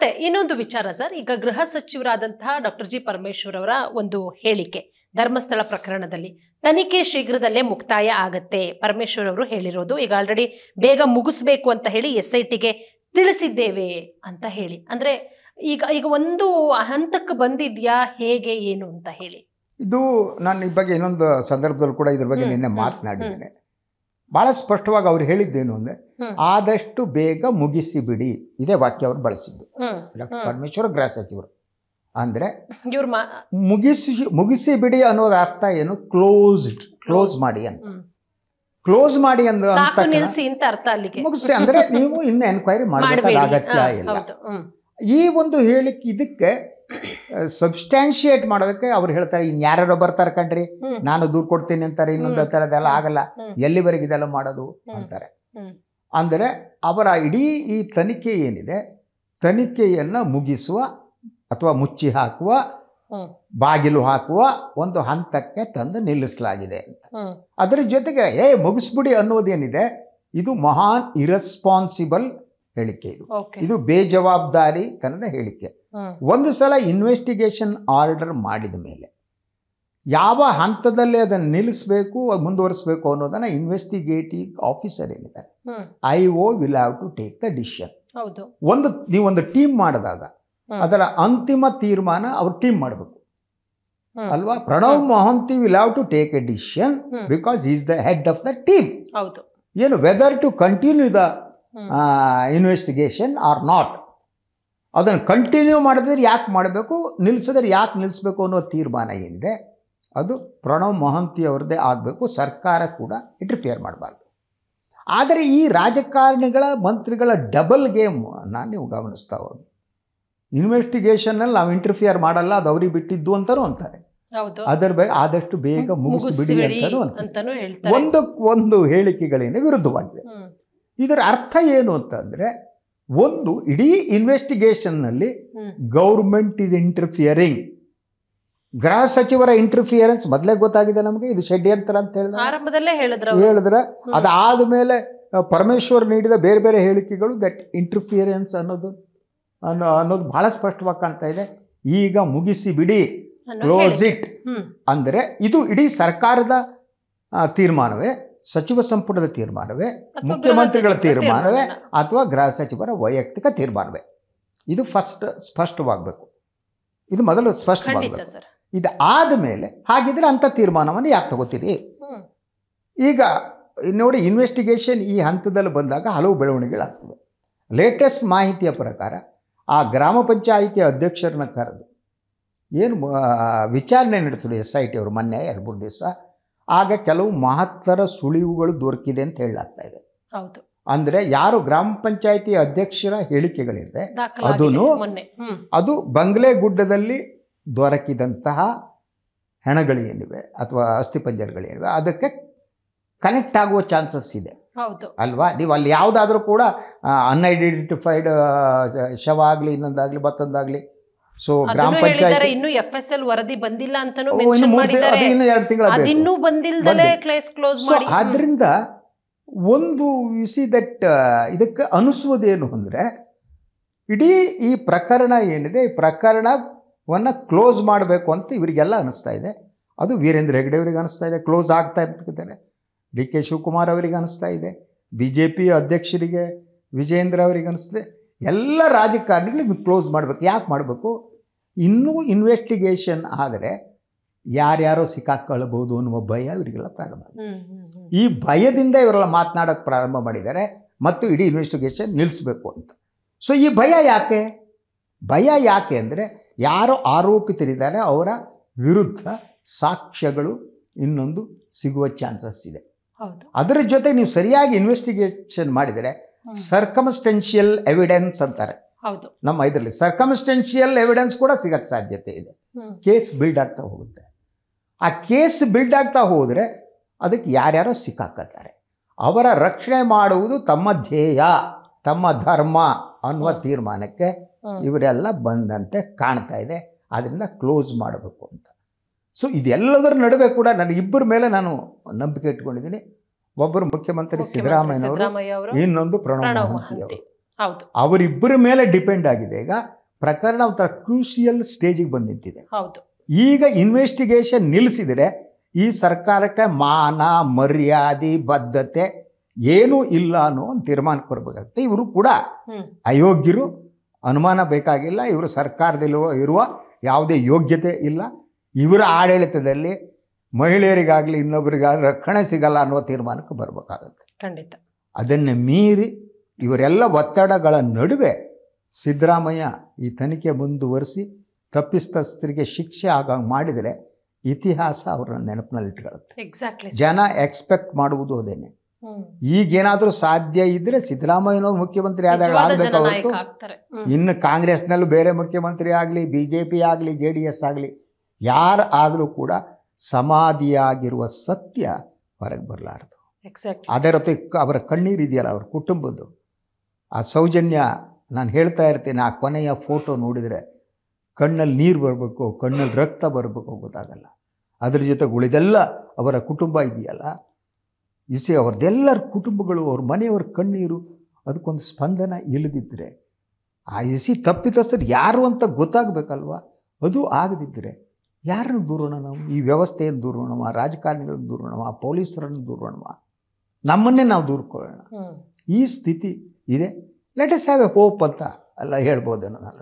ಮತ್ತೆ ಇನ್ನೊಂದು ವಿಚಾರ ಸರ್, ಈಗ ಗೃಹ ಸಚಿವರಾದಂತಹ ಡಾಕ್ಟರ್ ಜಿ ಪರಮೇಶ್ವರ್ ಅವರ ಒಂದು ಹೇಳಿಕೆ, ಧರ್ಮಸ್ಥಳ ಪ್ರಕರಣದಲ್ಲಿ ತನಿಖೆ ಶೀಘ್ರದಲ್ಲೇ ಮುಕ್ತಾಯ ಆಗತ್ತೆ ಪರಮೇಶ್ವರ್ ಅವರು ಹೇಳಿರೋದು. ಈಗ ಆಲ್ರೆಡಿ ಬೇಗ ಮುಗಿಸ್ಬೇಕು ಅಂತ ಹೇಳಿ SITಗೆ ತಿಳಿಸಿದ್ದೇವೆ ಅಂತ ಹೇಳಿ, ಅಂದ್ರೆ ಈಗ ಈಗ ಒಂದು ಹಂತಕ್ಕೆ ಬಂದಿದ್ಯಾ, ಹೇಗೆ ಏನು ಅಂತ ಹೇಳಿ? ಇದು ನಾನು ಈ ಬಗ್ಗೆ ಇನ್ನೊಂದು ಸಂದರ್ಭದಲ್ಲಿ ಕೂಡ ಇದ್ರ ಬಗ್ಗೆ ನಿನ್ನೆ ಮಾತನಾಡಿದ್ದೇನೆ. ಭಾಳ ಸ್ಪಷ್ಟವಾಗಿ ಅವ್ರು ಹೇಳಿದ್ದೇನು ಅಂದರೆ, ಆದಷ್ಟು ಬೇಗ ಮುಗಿಸಿ ಬಿಡಿ, ಇದೇ ವಾಕ್ಯ ಅವರು ಬಳಸಿದ್ದು ಡಾಕ್ಟರ್ ಪರಮೇಶ್ವರ್ ಗೃಹ ಸಚಿವರು. ಅಂದರೆ ಮುಗಿಸಿ ಬಿಡಿ ಅನ್ನೋದು ಅರ್ಥ ಏನು? ಕ್ಲೋಸ್ ಮಾಡಿ ಅಂತ. ಕ್ಲೋಸ್ ಮಾಡಿ ಮುಗಿಸಿ ಅಂದರೆ ನೀವು ಇನ್ನು ಎನ್ಕ್ವೈರಿ ಮಾಡಬೇಕಾದ ಅಗತ್ಯ ಇಲ್ಲ. ಈ ಒಂದು ಹೇಳಿಕೆ ಇದಕ್ಕೆ ಸಬ್ಸ್ಟ್ಯಾನ್ಶಿಯೇಟ್ ಮಾಡೋದಕ್ಕೆ ಅವ್ರು ಹೇಳ್ತಾರೆ, ಇನ್ಯಾರೋ ಬರ್ತಾರೆ ಕಣ್ರಿ, ನಾನು ದೂರು ಕೊಡ್ತೀನಿ ಅಂತಾರೆ, ಇನ್ನೊಂದು ಅಂತಾರೆ, ಅದೆಲ್ಲ ಆಗಲ್ಲ, ಎಲ್ಲಿವರೆಗೆ ಇದೆಲ್ಲ ಮಾಡೋದು ಅಂತಾರೆ. ಅಂದರೆ ಅವರ ಇಡೀ ಈ ತನಿಖೆ ಏನಿದೆ, ತನಿಖೆಯನ್ನು ಮುಗಿಸುವ ಅಥವಾ ಮುಚ್ಚಿ ಹಾಕುವ, ಬಾಗಿಲು ಹಾಕುವ ಒಂದು ಹಂತಕ್ಕೆ ತಂದು ನಿಲ್ಲಿಸಲಾಗಿದೆ ಅಂತ. ಅದರ ಜೊತೆಗೆ ಮುಗಿಸ್ಬಿಡಿ ಅನ್ನೋದೇನಿದೆ, ಇದು ಮಹಾನ್ ಇರೆಸ್ಪಾನ್ಸಿಬಲ್ ಹೇಳಿಕೆ. ಇದು ಬೇಜವಾಬ್ದಾರಿ ತನದ ಹೇಳಿಕೆ. ಒಂದು ಸಲ ಇನ್ವೆಸ್ಟಿಗೇಷನ್ ಆರ್ಡರ್ ಮಾಡಿದ ಮೇಲೆ ಯಾವ ಹಂತದಲ್ಲಿ ಅದನ್ನು ನಿಲ್ಲಿಸಬೇಕು, ಮುಂದುವರಿಸಬೇಕು ಅನ್ನೋದನ್ನ ಇನ್ವೆಸ್ಟಿಗೇಟಿವ್ ಆಫೀಸರ್ ಏನಿದ್ದಾರೆ, IO will have to take the decision. ನೀವೊಂದು ಟೀಮ್ ಮಾಡಿದಾಗ ಅದರ ಅಂತಿಮ ತೀರ್ಮಾನ ಅವ್ರ ಟೀಮ್ ಮಾಡಬೇಕು ಅಲ್ವಾ? Pranav Mohanty will have to take a decision because is the head of the team. ಏನು whether to continue the investigation or not, ಅದನ್ನು ಕಂಟಿನ್ಯೂ ಮಾಡಿದ್ರೆ ಯಾಕೆ ಮಾಡಬೇಕು, ನಿಲ್ಲಿಸಿದ್ರೆ ಯಾಕೆ ನಿಲ್ಲಿಸಬೇಕು ಅನ್ನೋ ತೀರ್ಮಾನ ಏನಿದೆ ಅದು ಪ್ರಣವ್ ಮೊಹಂತಿ ಅವ್ರದ್ದೇ ಆಗಬೇಕು. ಸರ್ಕಾರ ಕೂಡ ಇಂಟರ್ಫಿಯರ್ ಮಾಡಬಾರ್ದು. ಆದರೆ ಈ ರಾಜಕಾರಣಿಗಳ ಮಂತ್ರಿಗಳ ಡಬಲ್ ಗೇಮ್ ನೀವು ಗಮನಿಸ್ತಾ ಹೋಗಿ, ಇನ್ವೆಸ್ಟಿಗೇಷನ್ನಲ್ಲಿ ನಾವು ಇಂಟರ್ಫಿಯರ್ ಮಾಡಲ್ಲ, ಅದು ಅವ್ರಿಗೆ ಬಿಟ್ಟಿದ್ದು ಅಂತಲೂ ಅಂತಾರೆ, ಅದರ ಬಗ್ಗೆ ಆದಷ್ಟು ಬೇಗ ಮುಗಿಸಿಬಿಡಿ ಅಂತಲೂ ಅಂತಾರೆ. ಒಂದು ಹೇಳಿಕೆಗಳೇನೆ ವಿರುದ್ಧವಾಗಿವೆ. ಇದರ ಅರ್ಥ ಏನು ಅಂತಂದರೆ, ಒಂದು ಇಡೀ ಇನ್ವೆಸ್ಟಿಗೇಷನ್ನಲ್ಲಿ ಗೌರ್ಮೆಂಟ್ ಈಸ್ ಇಂಟರ್ಫಿಯರಿಂಗ್. ಗೃಹ ಸಚಿವರ ಇಂಟರ್ಫಿಯರೆನ್ಸ್ ಮೊದಲೇ ಗೊತ್ತಾಗಿದೆ ನಮಗೆ, ಇದು ಷಡ್ಯಂತ್ರ ಅಂತ ಹೇಳಿದ್ರೆ ಅದಾದ ಮೇಲೆ ಪರಮೇಶ್ವರ್ ನೀಡಿದ ಬೇರೆ ಬೇರೆ ಹೇಳಿಕೆಗಳು ದಟ್ ಇಂಟರ್ಫಿಯರೆನ್ಸ್ ಅನ್ನೋದು ಬಹಳ ಸ್ಪಷ್ಟವಾಗಿ ಕಾಣ್ತಾ ಇದೆ. ಈಗ ಮುಗಿಸಿ ಬಿಡಿ, ಕ್ಲೋಸ್ ಇಟ್ ಅಂದರೆ ಇದು ಇಡೀ ಸರ್ಕಾರದ ತೀರ್ಮಾನವೇ, ಸಚಿವ ಸಂಪುಟದ ತೀರ್ಮಾನವೇ, ಮುಖ್ಯಮಂತ್ರಿಗಳ ತೀರ್ಮಾನವೇ, ಅಥವಾ ಗೃಹ ಸಚಿವರ ವೈಯಕ್ತಿಕ ತೀರ್ಮಾನವೇ? ಇದು ಸ್ಪಷ್ಟವಾಗಬೇಕು. ಇದು ಮೊದಲು ಸ್ಪಷ್ಟವಾಗಬೇಕು. ಇದು ಆದಮೇಲೆ ಹಾಗಿದ್ರೆ ಅಂಥ ತೀರ್ಮಾನವನ್ನು ಯಾಕೆ ತಗೋತೀರಿ? ಈಗ ನೋಡಿ, ಇನ್ವೆಸ್ಟಿಗೇಷನ್ ಈ ಹಂತದಲ್ಲಿ ಬಂದಾಗ ಹಲವು ಬೆಳವಣಿಗೆಗಳಾಗ್ತವೆ. ಲೇಟೆಸ್ಟ್ ಮಾಹಿತಿಯ ಪ್ರಕಾರ ಆ ಗ್ರಾಮ ಪಂಚಾಯಿತಿ ಅಧ್ಯಕ್ಷರನ್ನ ಕರೆದು ಏನು ವಿಚಾರಣೆ ನಡೆಸಿದ್ರು SIT ಅವರು ಮೊನ್ನೆ 2-3 ದಿವಸ. ಆಗ ಕೆಲವು ಮಹತ್ತರ ಸುಳಿವುಗಳು ದೊರಕಿದೆ ಅಂತ ಹೇಳಲಾಗ್ತಾ ಇದೆ. ಅಂದರೆ ಯಾರು ಗ್ರಾಮ ಪಂಚಾಯಿತಿ ಅಧ್ಯಕ್ಷರ ಹೇಳಿಕೆಗಳಿದೆ ಅದು ಬಂಗ್ಲೆಗುಡ್ಡದಲ್ಲಿ ದೊರಕಿದಂತಹ ಹೆಣಗಳೇನಿವೆ ಅಥವಾ ಅಸ್ಥಿಪಂಜರಗಳೇನಿವೆ ಅದಕ್ಕೆ ಕನೆಕ್ಟ್ ಆಗುವ ಚಾನ್ಸಸ್ ಇದೆ ಅಲ್ವಾ? ನೀವು ಅಲ್ಲಿ ಯಾವುದಾದ್ರೂ ಕೂಡ ಅನ್ಐಡೆಂಟಿಫೈಡ್ ಶವ ಆಗಲಿ, ಇನ್ನೊಂದಾಗಲಿ, ಮತ್ತೊಂದಾಗಲಿ, ಸೊ ಗ್ರಾಮ ಪಂಚಾಯತ್ ಇನ್ನು FSL ವರದಿ ಬಂದಿಲ್ಲ ಅಂತಾನೂ ಮೆನ್ಷನ್ ಮಾಡಿದ್ದಾರೆ. ಇನ್ನು 2 ತಿಂಗಳು ಅದಿನ್ನೂ ಬಂದಿಲ್ಲದಲೇ ಕೇಸ್ ಕ್ಲೋಸ್ ಮಾಡಿ. ಆದ್ರಿಂದ ಒಂದು ದಟ್ ಇದಕ್ಕೆ ಅನಿಸುವುದೇನು ಅಂದರೆ, ಇಡೀ ಈ ಪ್ರಕರಣ ಏನಿದೆ, ಈ ಪ್ರಕರಣವನ್ನು ಕ್ಲೋಸ್ ಮಾಡಬೇಕು ಅಂತ ಇವರಿಗೆಲ್ಲ ಅನಿಸ್ತಾ ಇದೆ. ಅದು ವೀರೇಂದ್ರ ಹೆಗ್ಡೆ ಅವರಿಗೆ ಅನಿಸ್ತಾ ಇದೆ, ಕ್ಲೋಸ್ ಆಗ್ತಾ ಇರ್ತಿದ್ದಾರೆ. DK ಶಿವಕುಮಾರ್ ಅವರಿಗೆ ಅನಿಸ್ತಾ ಇದೆ, BJP ಅಧ್ಯಕ್ಷರಿಗೆ ವಿಜೇಂದ್ರ ಅವರಿಗೆ ಅನಿಸ್ತದೆ. ಎಲ್ಲ ರಾಜಕಾರಣಿಗಳಿಗೆ ಕ್ಲೋಸ್ ಮಾಡಬೇಕು. ಯಾಕೆ ಮಾಡಬೇಕು? ಇನ್ನೂ ಇನ್ವೆಸ್ಟಿಗೇಷನ್ ಆದರೆ ಯಾರ್ಯಾರೋ ಸಿಕ್ಕಾಕೊಳ್ಳಬಹುದು ಅನ್ನುವ ಭಯ ಇವರಿಗೆಲ್ಲ ಪ್ರಾರಂಭ ಆಗಿದೆ. ಈ ಭಯದಿಂದ ಇವರೆಲ್ಲ ಮಾತನಾಡೋಕ್ಕೆ ಪ್ರಾರಂಭ ಮಾಡಿದ್ದಾರೆ ಮತ್ತು ಇಡೀ ಇನ್ವೆಸ್ಟಿಗೇಷನ್ ನಿಲ್ಲಿಸಬೇಕು ಅಂತ. ಸೊ ಈ ಭಯ ಯಾಕೆ ಅಂದರೆ, ಯಾರೋ ಆರೋಪಿತರಿದ್ದಾರೆ ಅವರ ವಿರುದ್ಧ ಸಾಕ್ಷ್ಯಗಳು ಇನ್ನೊಂದು ಸಿಗುವ ಚಾನ್ಸಸ್ ಇದೆ. ಅದರ ಜೊತೆ ನೀವು ಸರಿಯಾಗಿ ಇನ್ವೆಸ್ಟಿಗೇಷನ್ ಮಾಡಿದರೆ ಸರ್ಕಮ್ಸ್ಟೆನ್ಷಿಯಲ್ ಎವಿಡೆನ್ಸ್ ಅಂತಾರೆ ನಮ್ಮ ಇದರಲ್ಲಿ, ಸರ್ಕಮ್ಸ್ಟೆನ್ಷಿಯಲ್ ಎವಿಡೆನ್ಸ್ ಕೂಡ ಸಿಗಕ್ಕೆ ಸಾಧ್ಯತೆ ಇದೆ. ಕೇಸ್ ಬಿಲ್ಡ್ ಆಗ್ತಾ ಹೋಗುತ್ತೆ. ಆ ಕೇಸ್ ಬಿಲ್ಡ್ ಆಗ್ತಾ ಹೋದರೆ ಅದಕ್ಕೆ ಯಾರ್ಯಾರೋ ಸಿಕ್ಕಾಕತ್ತಾರೆ. ಅವರ ರಕ್ಷಣೆ ಮಾಡುವುದು ತಮ್ಮ ಧ್ಯೇಯ, ತಮ್ಮ ಧರ್ಮ ಅನ್ನುವ ತೀರ್ಮಾನಕ್ಕೆ ಇವರೆಲ್ಲ ಬಂದಂತೆ ಕಾಣ್ತಾ ಇದೆ. ಅದರಿಂದ ಕ್ಲೋಸ್ ಮಾಡಬೇಕು ಅಂತ. ಸೊ ಇದೆಲ್ಲದರ ನಡುವೆ ಕೂಡ ನಾನು ಇಬ್ಬರ ಮೇಲೆ ನಾನು ನಂಬಿಕೆ ಇಟ್ಕೊಂಡಿದ್ದೀನಿ. ಒಬ್ಬರು ಮುಖ್ಯಮಂತ್ರಿ ಸಿದ್ದರಾಮಯ್ಯ ಅವರು, ಇನ್ನೊಂದು ಪ್ರಣವ್ ಮೊಹಂತಿ ಅವರು. ಹೌದು, ಅವರಿಬ್ಬರ ಮೇಲೆ ಡಿಪೆಂಡ್ ಆಗಿದೆ. ಈಗ ಪ್ರಕರಣ ಒಂಥರ ಕ್ರೂಷಿಯಲ್ ಸ್ಟೇಜಿಗೆ ಬಂದು ನಿಂತಿದೆ. ಹೌದು, ಈಗ ಇನ್ವೆಸ್ಟಿಗೇಷನ್ ನಿಲ್ಲಿಸಿದರೆ ಈ ಸರ್ಕಾರಕ್ಕೆ ಮಾನ ಮರ್ಯಾದೆ ಬದ್ಧತೆ ಏನೂ ಇಲ್ಲ ಅನ್ನೋ ಒಂದು ತೀರ್ಮಾನಕ್ಕೆ ಬರಬೇಕಾಗುತ್ತೆ. ಇವರು ಕೂಡ ಅಯೋಗ್ಯರು, ಅನುಮಾನ ಬೇಕಾಗಿಲ್ಲ. ಇವರು ಸರ್ಕಾರದಲ್ಲಿ ಇರುವ ಯಾವುದೇ ಯೋಗ್ಯತೆ ಇಲ್ಲ. ಇವರ ಆಡಳಿತದಲ್ಲಿ ಮಹಿಳೆಯರಿಗಾಗಲಿ ಇನ್ನೊಬ್ಬರಿಗಾಗಲಿ ರಕ್ಷಣೆ ಸಿಗಲ್ಲ ಅನ್ನೋ ತೀರ್ಮಾನಕ್ಕೆ ಬರಬೇಕಾಗುತ್ತೆ. ಖಂಡಿತ. ಅದನ್ನು ಮೀರಿ ಇವರೆಲ್ಲ ಒತ್ತಡಗಳ ನಡುವೆ ಸಿದ್ದರಾಮಯ್ಯ ಈ ತನಿಖೆ ಮುಂದುವರಿಸಿ ತಪ್ಪಿತಸ್ಥರಿಗೆ ಶಿಕ್ಷೆ ಆಗಂಗೆ ಮಾಡಿದರೆ ಇತಿಹಾಸ ಅವರ ನೆನಪಿನಲ್ಲಿ ಇಟ್ಕೊಳ್ಳುತ್ತೆ. ಎಕ್ಸಾಕ್ಟ್ಲಿ. ಜನ ಎಕ್ಸ್ಪೆಕ್ಟ್ ಮಾಡುವುದು ಅದೇನೆ. ಈಗೇನಾದರೂ ಸಾಧ್ಯ ಇದ್ದರೆ ಸಿದ್ದರಾಮಯ್ಯನವ್ರು ಮುಖ್ಯಮಂತ್ರಿ ಆದಾಗ ಆಗಬೇಕು ಹೊರತು ಇನ್ನು ಕಾಂಗ್ರೆಸ್ನಲ್ಲೂ ಬೇರೆ ಮುಖ್ಯಮಂತ್ರಿ ಆಗಲಿ, BJP ಆಗಲಿ, JDS ಆಗಲಿ, ಯಾರು ಆದರೂ ಕೂಡ ಸಮಾಧಿಯಾಗಿರುವ ಸತ್ಯ ಹೊರಗೆ ಬರಲಾರದು. ಅದರ ಅವರ ಕಣ್ಣೀರು ಇದೆಯಲ್ಲ ಅವ್ರ ಕುಟುಂಬದ್ದು, ಆ ಸೌಜನ್ಯ, ನಾನು ಹೇಳ್ತಾ ಇರ್ತೀನಿ, ಆ ಕೊನೆಯ ಫೋಟೋ ನೋಡಿದರೆ ಕಣ್ಣಲ್ಲಿ ನೀರು ಬರಬೇಕು, ಕಣ್ಣಲ್ಲಿ ರಕ್ತ ಬರಬೇಕು ಗೊತ್ತಾಗಲ್ಲ. ಅದ್ರ ಜೊತೆಗೆ ಉಳಿದೆಲ್ಲ ಅವರ ಕುಟುಂಬ ಇದೆಯಲ್ಲ, ಅವ್ರದ್ದೆಲ್ಲರ ಕುಟುಂಬಗಳು, ಅವ್ರ ಮನೆಯವ್ರ ಕಣ್ಣೀರು, ಅದಕ್ಕೊಂದು ಸ್ಪಂದನ ಇಲ್ಲದಿದ್ದರೆ, ಆ ತಪ್ಪಿತಸ್ಥರು ಯಾರು ಅಂತ ಗೊತ್ತಾಗಬೇಕಲ್ವ. ಅದು ಆಗದಿದ್ದರೆ ಯಾರನ್ನು ದೂರೋಣ ನಾವು? ಈ ವ್ಯವಸ್ಥೆಯನ್ನು ದೂರೋಣವ, ರಾಜಕಾರಣಿಗಳನ್ನು ದೂರೋಣವ, ಪೊಲೀಸರನ್ನು ದೂರೋಣವ, ನಮ್ಮನ್ನೇ ನಾವು ದೂರ್ಕೊಳ್ಳೋಣ. ಈ ಸ್ಥಿತಿ ಇದೆ. Let us have A hope ಅಂತ ಎಲ್ಲ ಹೇಳ್ಬೋದು ಅನ್ನೋದಲ್ಲ.